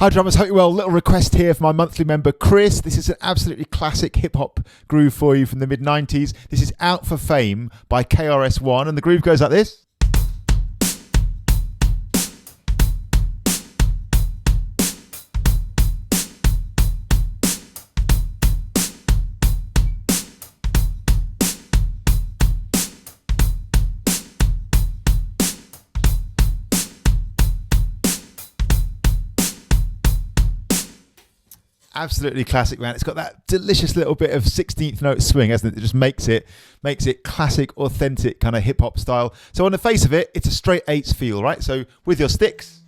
Hi drummers, hope you're well. Little request here for my monthly member Chris. This is an absolutely classic hip-hop groove for you from the mid-90s. This is Out for Fame by KRS-One, and the groove goes like this. Absolutely classic, man. It's got that delicious little bit of 16th note swing, hasn't it? It just makes it classic, authentic kind of hip hop style. So on the face of it, it's a straight eights feel, right? So with your sticks,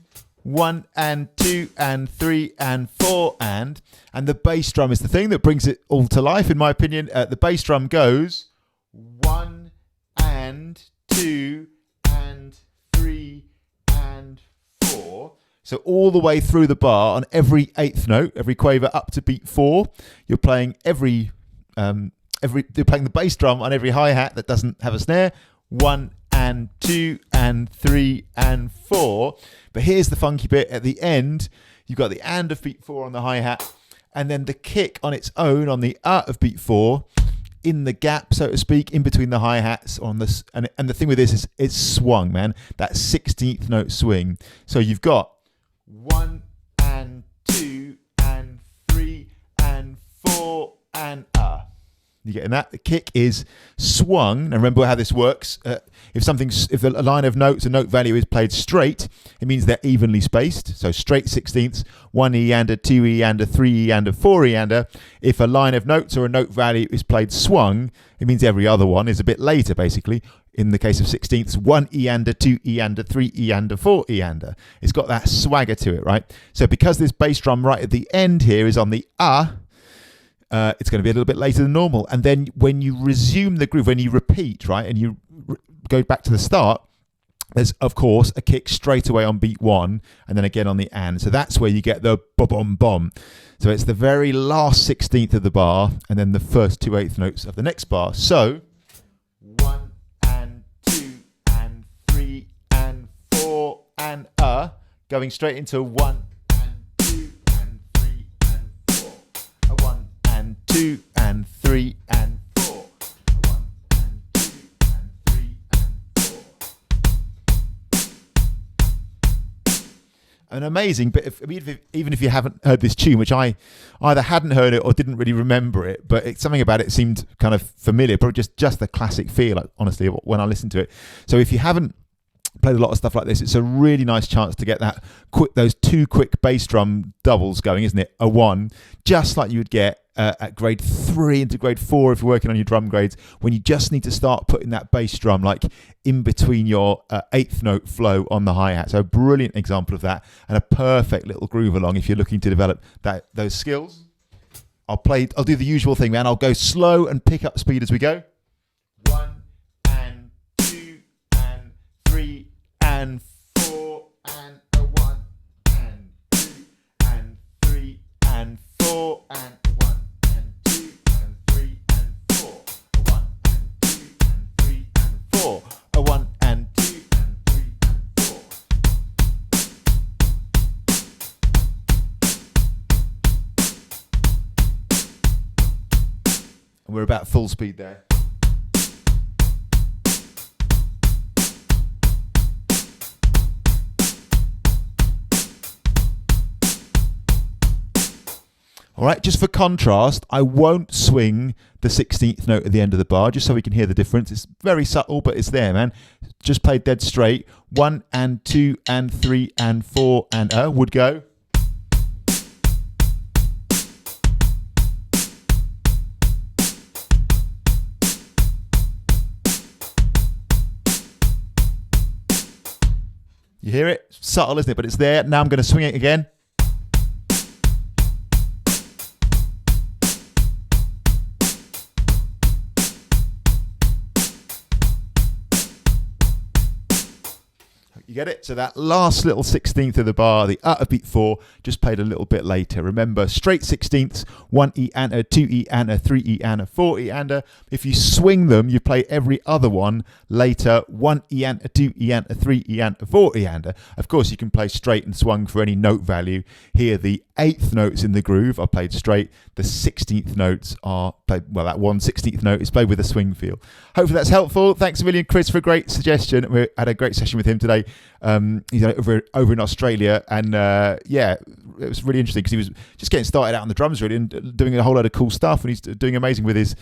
1 and 2 and 3 and 4 and the bass drum is the thing that brings it all to life, in my opinion. The bass drum goes 1 and 2 and 3 and 4. So all the way through the bar on every eighth note, every quaver up to beat 4, you're playing you're playing the bass drum on every hi-hat that doesn't have a snare. 1 and 2 and 3 and 4. But here's the funky bit at the end. You've got the and of beat 4 on the hi-hat, and then the kick on its own on the of beat 4 in the gap, so to speak, in between the hi-hats on this. And the thing with this is it's swung, man. That 16th note swing. So you've got 1 and 2 and 3 and 4 and You getting that? The kick is swung. And remember how this works. If a line of notes, a note value is played straight, it means they're evenly spaced. So straight 16ths, 1 eander, 2 eander, 3 eander, 4 eander. If a line of notes or a note value is played swung, it means every other one is a bit later, basically. In the case of 16ths, 1 eander, 2 eander, 3 eander, 4 eander. It's got that swagger to it, right? So because this bass drum right at the end here is on the it's going to be a little bit later than normal. And then when you resume the groove, when you repeat, right, and you go back to the start, there's, of course, a kick straight away on beat 1 and then again on the and. So that's where you get the bom-bom-bom. So it's the very last 16th of the bar and then the first 2 eighth notes of the next bar. So 1 and 2 and 3 and 4 and going straight into 1 and 2 and 3 and 4. 1 and 2 and 3 and 4. 1 and 2 and 3 and 4. An amazing bit of, even if you haven't heard this tune, which I either hadn't heard it or didn't really remember it, but something about it seemed kind of familiar, probably just the classic feel, honestly, when I listened to it. So if you haven't played a lot of stuff like this, it's a really nice chance to get those 2 quick bass drum doubles going, isn't it? A 1, just like you would get at grade 3 into grade 4 if you're working on your drum grades, when you just need to start putting that bass drum like in between your eighth note flow on the hi-hat. So a brilliant example of that, and a perfect little groove along if you're looking to develop those skills. I'll do the usual thing, man. I'll go slow and pick up speed as we go. 1 and 2 and 3 and 4 and a 1 and 2 and 3 and 4 and a 1 and 2 and 3 and 4. A 1 and 2 and 3 and 4. A 1 and 2 and 3 and 4. And we're about full speed there. All right, just for contrast, I won't swing the 16th note at the end of the bar, just so we can hear the difference. It's very subtle, but it's there, man. Just play dead straight. 1 and 2 and 3 and 4 and would go. You hear it? Subtle, isn't it? But it's there. Now I'm going to swing it again. You You get it? So that last little 16th of the bar, the out of beat 4, just played a little bit later. Remember, straight 16ths, 1 E and a, 2 E and a, 3 E and a, 4 E and a. If you swing them, you play every other one later, 1 E and a, 2 E and a, 3 E and a, 4 E and a. Of course, you can play straight and swung for any note value. Here, the 8th notes in the groove are played straight. The 16th notes are played, well, that 1/16th note is played with a swing feel. Hopefully that's helpful. Thanks a million, Chris, for a great suggestion. We had a great session with him today. He's over in Australia, and yeah, it was really interesting because he was just getting started out on the drums really and doing a whole load of cool stuff, and he's doing amazing with his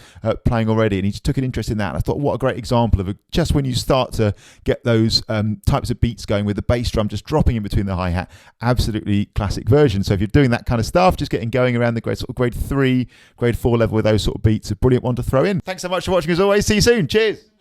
playing already, and he just took an interest in that. And I thought, what a great example of just when you start to get those types of beats going with the bass drum just dropping in between the hi-hat, absolutely classic version. So if you're doing that kind of stuff, just getting going around the grade 3, grade 4 level with those sort of beats, a brilliant one to throw in. Thanks so much for watching as always. See you soon. Cheers.